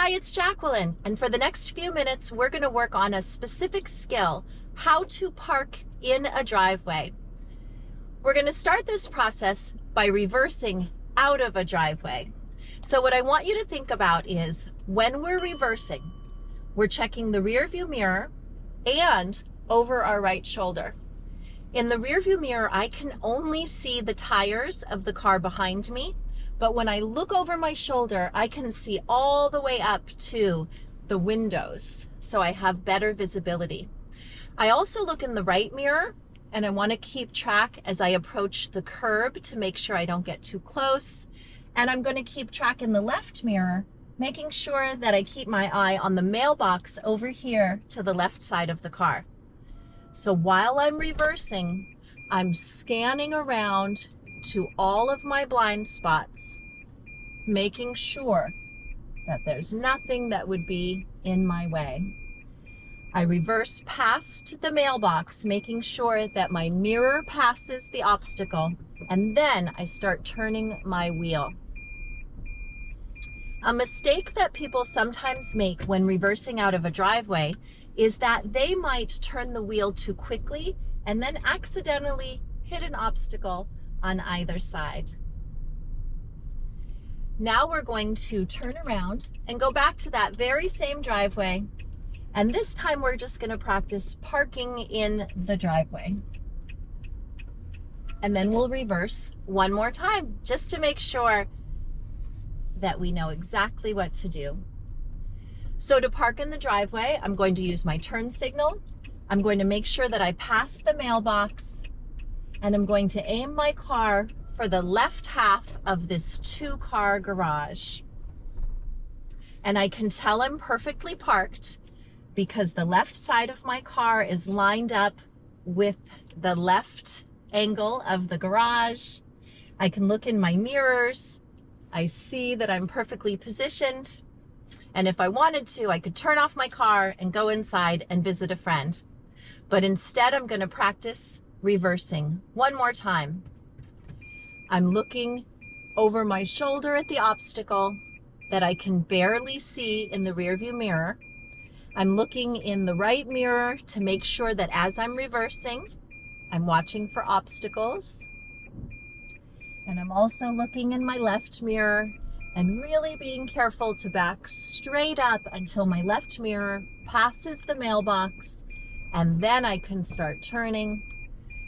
Hi, it's Jacqueline, and for the next few minutes, we're going to work on a specific skill, how to park in a driveway. We're going to start this process by reversing out of a driveway. So what I want you to think about is when we're reversing, we're checking the rear view mirror and over our right shoulder. In the rear view mirror, I can only see the tires of the car behind me. But when I look over my shoulder, I can see all the way up to the windows, so I have better visibility. I also look in the right mirror, and I want to keep track as I approach the curb to make sure I don't get too close. And I'm going to keep track in the left mirror, making sure that I keep my eye on the mailbox over here to the left side of the car. So while I'm reversing, I'm scanning around to all of my blind spots, making sure that there's nothing that would be in my way. I reverse past the mailbox, making sure that my mirror passes the obstacle, and then I start turning my wheel. A mistake that people sometimes make when reversing out of a driveway is that they might turn the wheel too quickly and then accidentally hit an obstacle on either side. Now we're going to turn around and go back to that very same driveway. And this time we're just going to practice parking in the driveway. And then we'll reverse one more time just to make sure that we know exactly what to do. So to park in the driveway, I'm going to use my turn signal. I'm going to make sure that I pass the mailbox, and I'm going to aim my car for the left half of this 2-car garage. And I can tell I'm perfectly parked because the left side of my car is lined up with the left angle of the garage. I can look in my mirrors. I see that I'm perfectly positioned. And if I wanted to, I could turn off my car and go inside and visit a friend. But instead, I'm going to practice reversing one more time. I'm looking over my shoulder at the obstacle that I can barely see in the rearview mirror. I'm looking in the right mirror to make sure that as I'm reversing, I'm watching for obstacles. And I'm also looking in my left mirror and really being careful to back straight up until my left mirror passes the mailbox, and then I can start turning.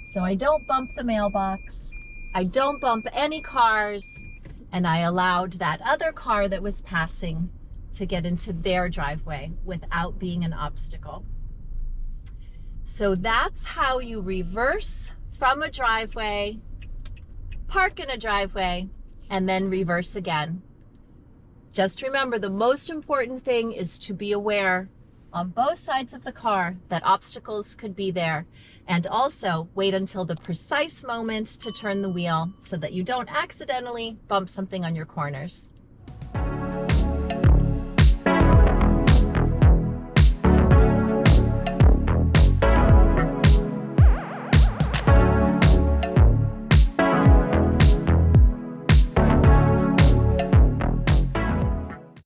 So I don't bump the mailbox, I don't bump any cars, and I allowed that other car that was passing to get into their driveway without being an obstacle. So that's how you reverse from a driveway, park in a driveway, and then reverse again. Just remember, the most important thing is to be aware on both sides of the car that obstacles could be there, and also wait until the precise moment to turn the wheel so that you don't accidentally bump something on your corners.